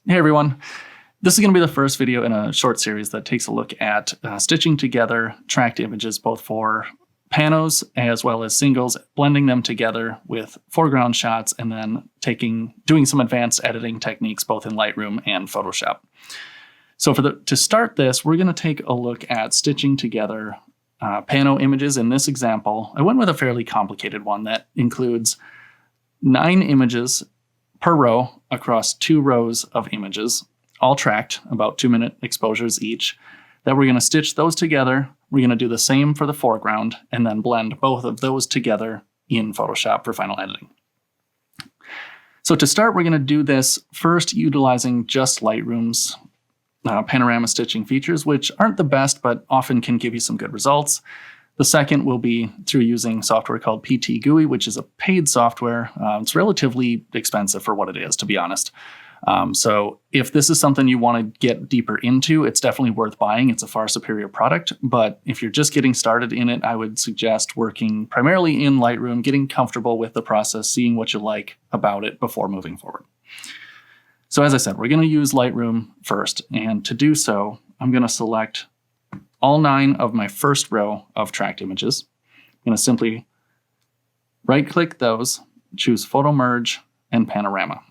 Hey everyone, this is going to be the first video in a short series that takes a look at stitching together tracked images both for panos as well as singles, blending them together with foreground shots, and then doing some advanced editing techniques both in Lightroom and Photoshop. So to start this, we're going to take a look at stitching together pano images. In this example, I went with a fairly complicated one that includes 9 images per row across 2 rows of images, all tracked, about 2-minute exposures each, that we're going to stitch those together. We're going to do the same for the foreground and then blend both of those together in Photoshop for final editing. So to start, we're going to do this first utilizing just Lightroom's panorama stitching features, which aren't the best, but often can give you some good results. The second will be through using software called PTGui, which is a paid software. It's relatively expensive for what it is, to be honest. So if this is something you want to get deeper into, it's definitely worth buying. It's a far superior product. But if you're just getting started in it, I would suggest working primarily in Lightroom, getting comfortable with the process, seeing what you like about it before moving forward. So as I said, we're going to use Lightroom first. And to do so, I'm going to select all 9 of my first row of tracked images. I'm going to simply right-click those, choose Photo Merge and Panorama.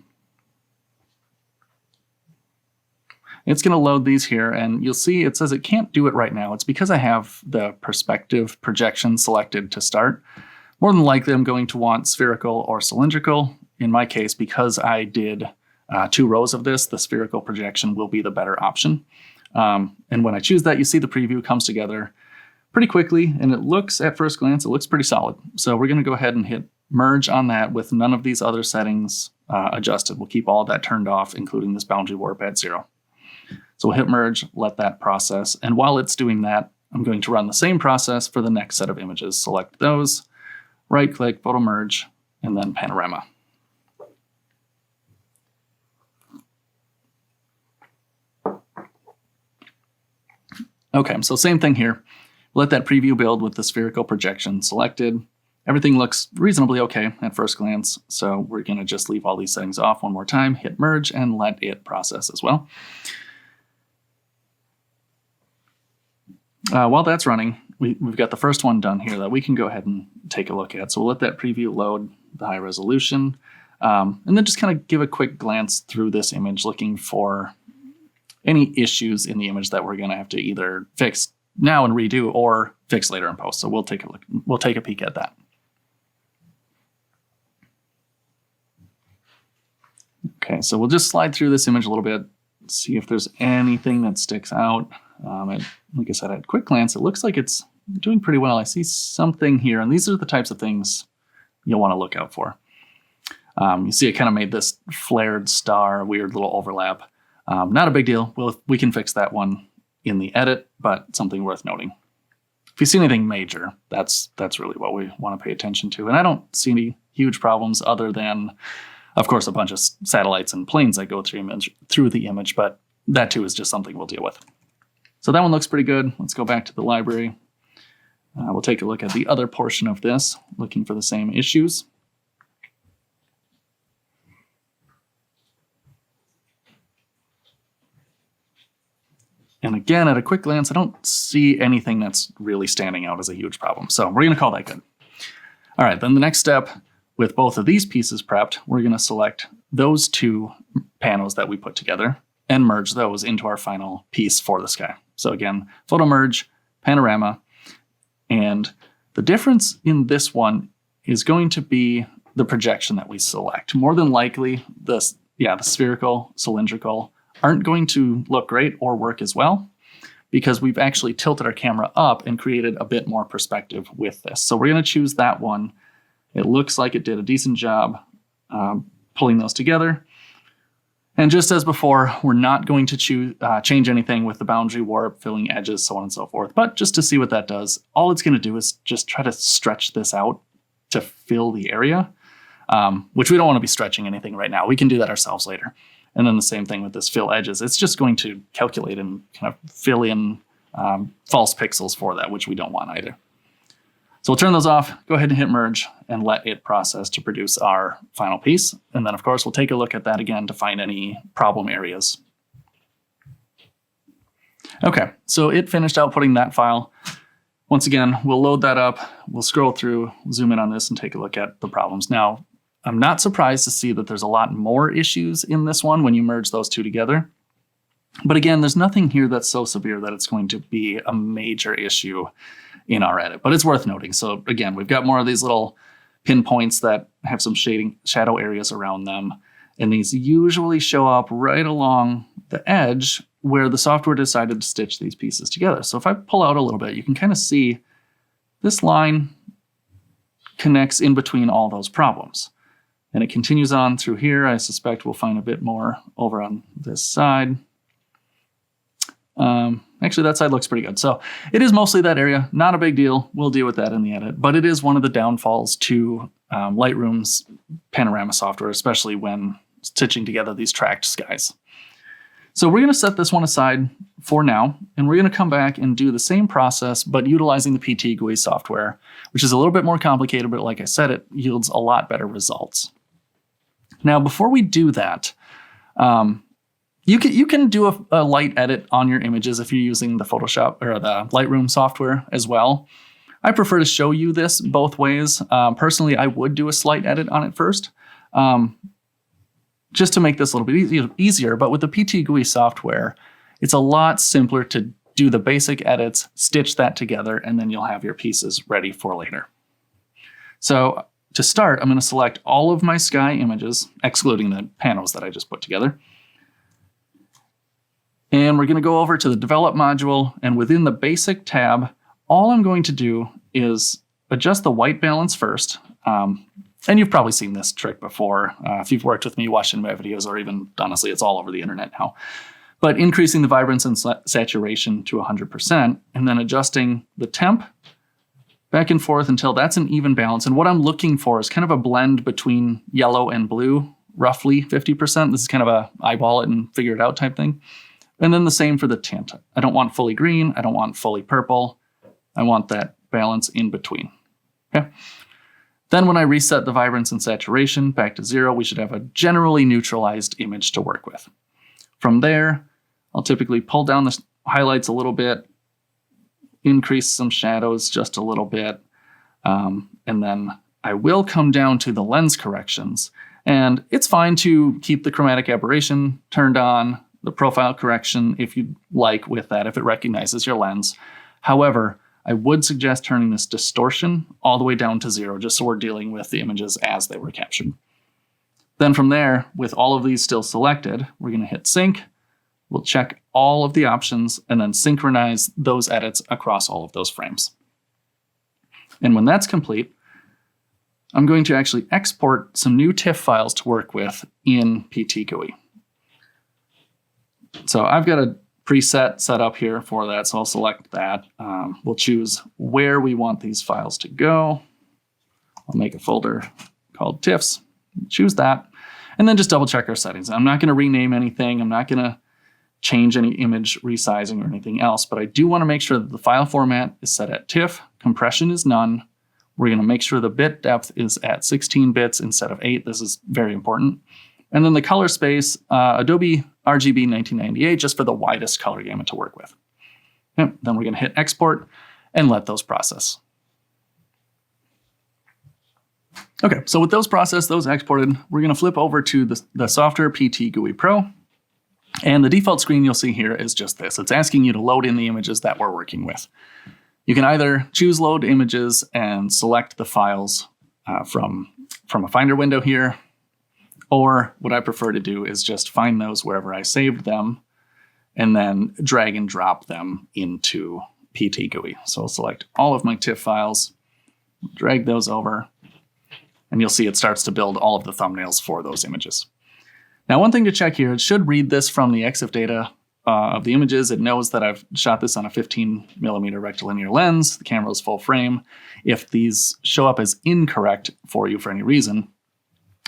It's going to load these here, and you'll see it says it can't do it right now. It's because I have the perspective projection selected to start. More than likely, I'm going to want spherical or cylindrical. In my case, because I did 2 rows of this, the spherical projection will be the better option. And when I choose that, you see the preview comes together pretty quickly, and it looks, at first glance, it looks pretty solid. So we're going to go ahead and hit merge on that with none of these other settings adjusted. We'll keep all of that turned off, including this boundary warp at 0. So we'll hit merge, let that process. And while it's doing that, I'm going to run the same process for the next set of images. Select those, right click, photo merge, and then panorama. Okay, so same thing here. Let that preview build with the spherical projection selected. Everything looks reasonably okay at first glance, so we're going to just leave all these settings off one more time, hit merge, and let it process as well. While that's running, we've got the first one done here that we can go ahead and take a look at. So we'll let that preview load the high resolution, and then just kind of give a quick glance through this image, looking for any issues in the image that we're going to have to either fix now and redo or fix later in post. So we'll take a look. We'll take a peek at that. Okay, so we'll just slide through this image a little bit, see if there's anything that sticks out. Like I said, at a quick glance, it looks like it's doing pretty well. I see something here, and these are the types of things you'll want to look out for. You see it kind of made this flared star, weird little overlap. Not a big deal. We can fix that one in the edit, but something worth noting. If you see anything major, that's really what we want to pay attention to. And I don't see any huge problems other than, of course, a bunch of satellites and planes that go through the image, but that too is just something we'll deal with. So that one looks pretty good. Let's go back to the library. We'll take a look at the other portion of this, looking for the same issues. And again, at a quick glance, I don't see anything that's really standing out as a huge problem. So we're going to call that good. All right, then the next step, with both of these pieces prepped, we're going to select those 2 panels that we put together and merge those into our final piece for the sky. So again, photo merge, panorama, and the difference in this one is going to be the projection that we select. More than likely, the spherical, cylindrical aren't going to look great or work as well because we've actually tilted our camera up and created a bit more perspective with this. So we're going to choose that one. It looks like it did a decent job pulling those together. And just as before, we're not going to change anything with the boundary warp, filling edges, so on and so forth. But just to see what that does, all it's going to do is just try to stretch this out to fill the area, which we don't want to be stretching anything right now. We can do that ourselves later. And then the same thing with this fill edges. It's just going to calculate and kind of fill in false pixels for that, which we don't want either. So we'll turn those off, go ahead and hit merge, and let it process to produce our final piece. And then, of course, we'll take a look at that again to find any problem areas. Okay, so it finished outputting that file. Once again, we'll load that up, we'll scroll through, zoom in on this, and take a look at the problems. Now, I'm not surprised to see that there's a lot more issues in this one when you merge those two together. But again, there's nothing here that's so severe that it's going to be a major issue in our edit, but it's worth noting. So again, we've got more of these little pinpoints that have some shadow areas around them. And these usually show up right along the edge where the software decided to stitch these pieces together. So if I pull out a little bit, you can kind of see this line connects in between all those problems. And it continues on through here. I suspect we'll find a bit more over on this side. Actually, that side looks pretty good. So it is mostly that area. Not a big deal. We'll deal with that in the edit. But it is one of the downfalls to Lightroom's panorama software, especially when stitching together these tracked skies. So we're going to set this one aside for now, and we're going to come back and do the same process, but utilizing the PTGui software, which is a little bit more complicated, but like I said, it yields a lot better results. Now, before we do that, you can do a light edit on your images if you're using the Photoshop or the Lightroom software as well. I prefer to show you this both ways. Personally, I would do a slight edit on it first, just to make this a little bit easier. But with the PTGui software, it's a lot simpler to do the basic edits, stitch that together, and then you'll have your pieces ready for later. So to start, I'm going to select all of my sky images, excluding the Panos that I just put together. And we're going to go over to the Develop module, and within the Basic tab, all I'm going to do is adjust the white balance first. And you've probably seen this trick before. If you've worked with me, watching my videos, or even, honestly, it's all over the internet now. But increasing the vibrance and saturation to 100%, and then adjusting the temp back and forth until that's an even balance. And what I'm looking for is kind of a blend between yellow and blue, roughly 50%. This is kind of a eyeball it and figure it out type thing. And then the same for the tint. I don't want fully green. I don't want fully purple. I want that balance in between. Okay. Then when I reset the vibrance and saturation back to 0, we should have a generally neutralized image to work with. From there, I'll typically pull down the highlights a little bit, increase some shadows just a little bit, and then I will come down to the lens corrections. And it's fine to keep the chromatic aberration turned on, the profile correction if you like with that, if it recognizes your lens. However, I would suggest turning this distortion all the way down to 0, just so we're dealing with the images as they were captured. Then from there, with all of these still selected, we're going to hit sync. We'll check all of the options and then synchronize those edits across all of those frames. And when that's complete, I'm going to actually export some new TIFF files to work with in PTGui. So I've got a preset set up here for that, so I'll select that. We'll choose where we want these files to go. I'll make a folder called TIFFs, choose that, and then just double check our settings. I'm not going to rename anything. I'm not going to change any image resizing or anything else, but I do want to make sure that the file format is set at TIFF, compression is none. We're going to make sure the bit depth is at 16 bits instead of 8. This is very important. And then the color space, Adobe RGB 1998, just for the widest color gamut to work with. Yep. Then we're going to hit export and let those process. Okay, so with those processed, those exported, we're going to flip over to the software PTGui Pro. And the default screen you'll see here is just this. It's asking you to load in the images that we're working with. You can either choose load images and select the files from a Finder window here, or what I prefer to do is just find those wherever I saved them and then drag and drop them into PTGui. So I'll select all of my TIFF files, drag those over, and you'll see it starts to build all of the thumbnails for those images. Now, one thing to check here, it should read this from the EXIF data of the images. It knows that I've shot this on a 15mm rectilinear lens. The camera is full frame. If these show up as incorrect for you for any reason,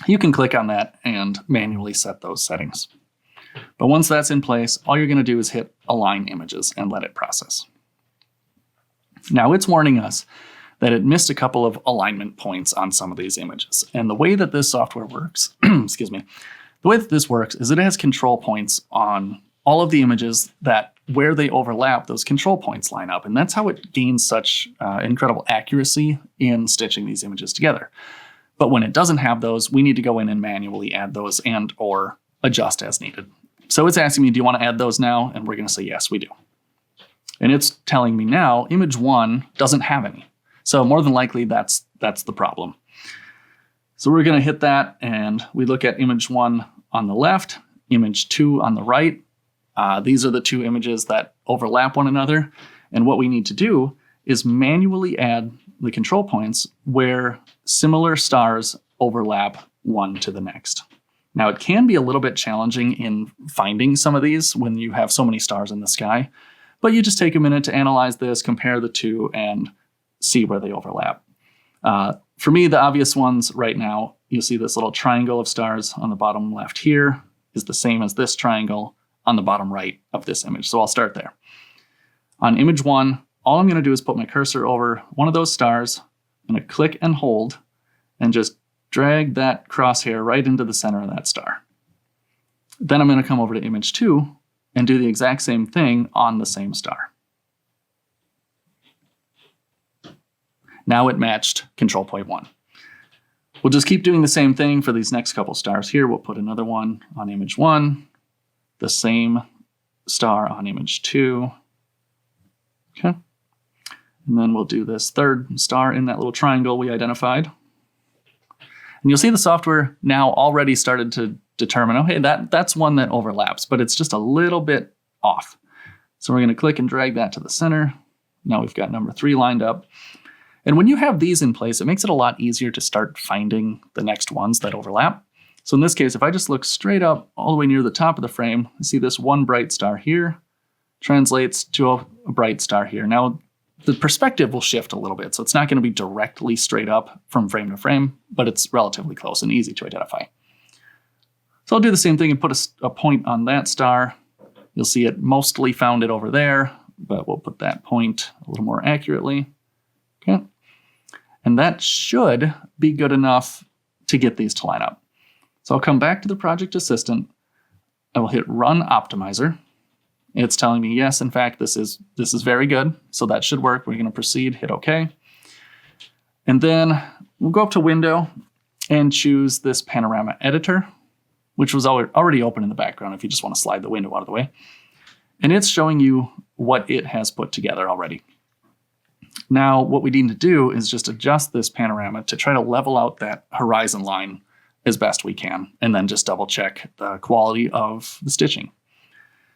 you can click on that and manually set those settings. But once that's in place, all you're going to do is hit Align Images and let it process. Now, it's warning us that it missed a couple of alignment points on some of these images. And the way that this software works, excuse me, the way that this works is it has control points on all of the images that where they overlap, those control points line up. And that's how it gains such incredible accuracy in stitching these images together. But when it doesn't have those, we need to go in and manually add those and or adjust as needed. So it's asking me, do you want to add those now? And we're going to say, yes, we do. And it's telling me now, image 1 doesn't have any. So more than likely, that's the problem. So we're going to hit that, and we look at image 1 on the left, image 2 on the right. These are the two images that overlap one another. And what we need to do is manually add the control points where similar stars overlap one to the next. Now, it can be a little bit challenging in finding some of these when you have so many stars in the sky, but you just take a minute to analyze this, compare the two, and see where they overlap. For me, the obvious ones right now, you'll see this little triangle of stars on the bottom left here is the same as this triangle on the bottom right of this image. So I'll start there. On image 1, all I'm going to do is put my cursor over one of those stars. I'm going to click and hold and just drag that crosshair right into the center of that star. Then I'm going to come over to image 2 and do the exact same thing on the same star. Now it matched control point 1. We'll just keep doing the same thing for these next couple stars here. We'll put another one on image 1, the same star on image 2. Okay. And then we'll do this third star in that little triangle we identified. And you'll see the software now already started to determine, oh, hey, that's one that overlaps, but it's just a little bit off. So we're going to click and drag that to the center. Now we've got number 3 lined up. And when you have these in place, it makes it a lot easier to start finding the next ones that overlap. So in this case, if I just look straight up all the way near the top of the frame, I see this one bright star here translates to a bright star here. Now, the perspective will shift a little bit, so it's not going to be directly straight up from frame to frame, but it's relatively close and easy to identify. So I'll do the same thing and put a point on that star. You'll see it mostly found it over there, but we'll put that point a little more accurately. Okay. And that should be good enough to get these to line up. So I'll come back to the project assistant. I will hit Run Optimizer. It's telling me, yes, in fact, this is very good. So that should work. We're going to proceed, hit OK. And then we'll go up to Window and choose this Panorama Editor, which was already open in the background if you just want to slide the window out of the way. And it's showing you what it has put together already. Now, what we need to do is just adjust this panorama to try to level out that horizon line as best we can, and then just double check the quality of the stitching.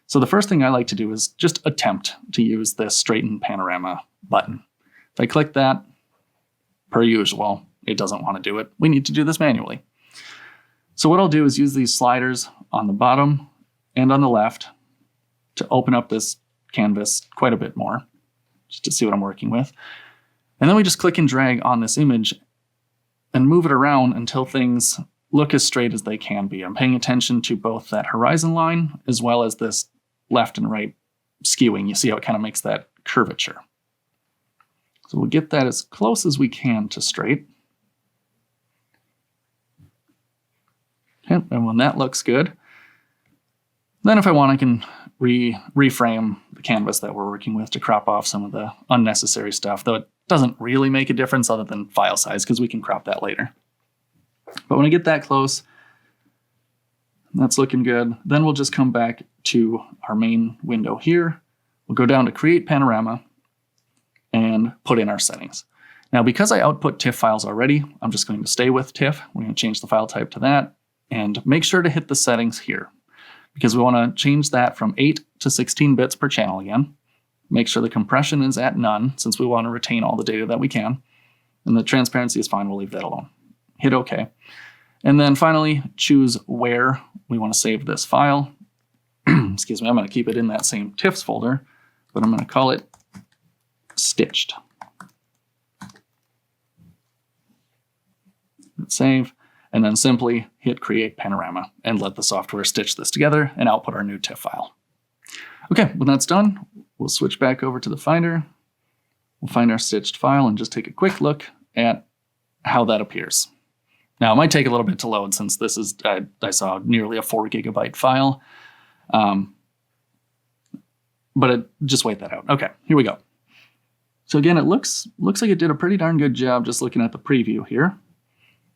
So the first thing I like to do is just attempt to use this Straighten Panorama button. If I click that, per usual, it doesn't want to do it. We need to do this manually. So what I'll do is use these sliders on the bottom and on the left to open up this canvas quite a bit more, just to see what I'm working with. And then we just click and drag on this image and move it around until things look as straight as they can be. I'm paying attention to both that horizon line as well as this left and right skewing. You see how it kind of makes that curvature. So we'll get that as close as we can to straight. Okay, and when that looks good, then if I want, I can reframe the canvas that we're working with to crop off some of the unnecessary stuff, though it doesn't really make a difference other than file size, because we can crop that later. But when I get that close, that's looking good. Then we'll just come back to our main window here. We'll go down to Create Panorama and put in our settings. Now, because I output TIFF files already, I'm just going to stay with TIFF. We're going to change the file type to that and make sure to hit the settings here, because we want to change that from 8 to 16 bits per channel again. Make sure the compression is at none, since we want to retain all the data that we can. And the transparency is fine, we'll leave that alone. Hit OK. And then finally, choose where we want to save this file. Excuse me, I'm going to keep it in that same TIFFs folder, but I'm going to call it Stitched. Hit save, and then simply hit Create Panorama and let the software stitch this together and output our new TIFF file. Okay, when that's done, we'll switch back over to the Finder We'll find our stitched file and just take a quick look at how that appears. Now, it might take a little bit to load since this is, I saw nearly a 4 GB file. But just wait that out. Okay, here we go. So again, it looks like it did a pretty darn good job just looking at the preview here.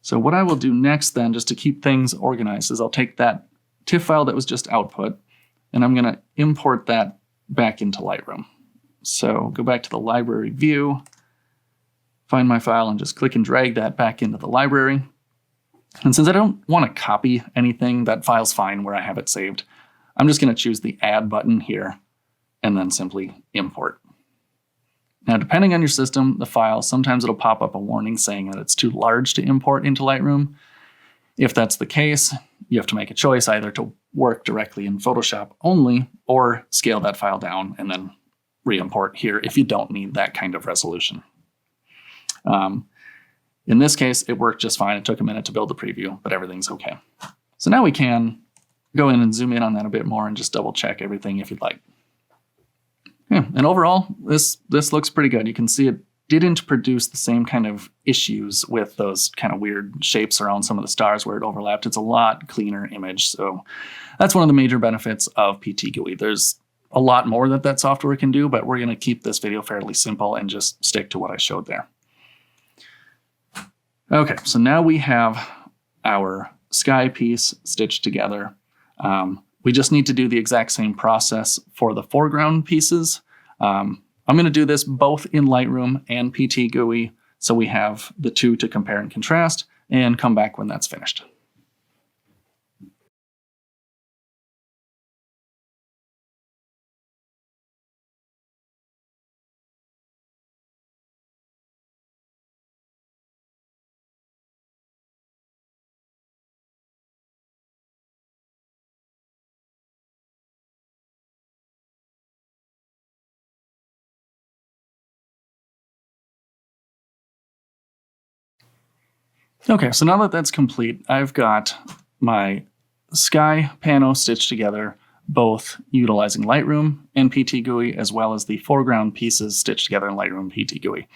So what I will do next then, just to keep things organized, is I'll take that TIFF file that was just output, and I'm going to import that back into Lightroom. So go back to the library view, find my file, and just click and drag that back into the library. And since I don't want to copy anything, that file's fine where I have it saved. I'm just going to choose the Add button here and then simply import. Now, depending on your system, the file, sometimes it'll pop up a warning saying that it's too large to import into Lightroom. If that's the case, you have to make a choice either to work directly in Photoshop only or scale that file down and then re-import here if you don't need that kind of resolution. In this case, it worked just fine. It took a minute to build the preview, but everything's okay. So now we can go in and zoom in on that a bit more and just double check everything if you'd like. Yeah, and overall, this looks pretty good. You can see it didn't produce the same kind of issues with those kind of weird shapes around some of the stars where it overlapped. It's a lot cleaner image. So that's one of the major benefits of PTGui. There's a lot more that software can do, but we're going to keep this video fairly simple and just stick to what I showed there. Okay, so now we have our sky piece stitched together. We just need to do the exact same process for the foreground pieces. I'm going to do this both in Lightroom and PTGui, so we have the two to compare and contrast, and come back when that's finished. Okay, so now that that's complete, I've got my sky Panos stitched together, both utilizing Lightroom and PTGui, as well as the foreground pieces stitched together in Lightroom and PTGui.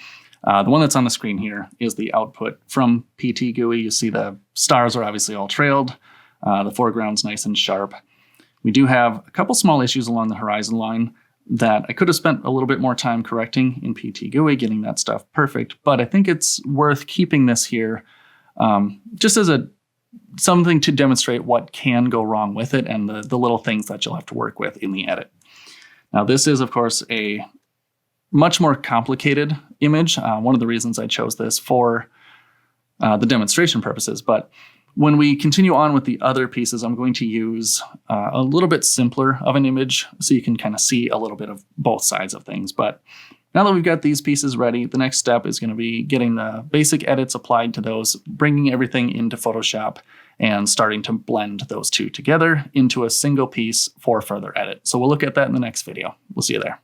The one that's on the screen here is the output from PTGui. You see the stars are obviously all trailed. The foreground's nice and sharp. We do have a couple small issues along the horizon line that I could have spent a little bit more time correcting in PTGui, getting that stuff perfect, but I think it's worth keeping this here just as something to demonstrate what can go wrong with it and the little things that you'll have to work with in the edit. Now, this is, of course, a much more complicated image. One of the reasons I chose this for the demonstration purposes, but when we continue on with the other pieces, I'm going to use a little bit simpler of an image so you can kind of see a little bit of both sides of things. But now that we've got these pieces ready, the next step is going to be getting the basic edits applied to those, bringing everything into Photoshop, and starting to blend those two together into a single piece for further edit. So we'll look at that in the next video. We'll see you there.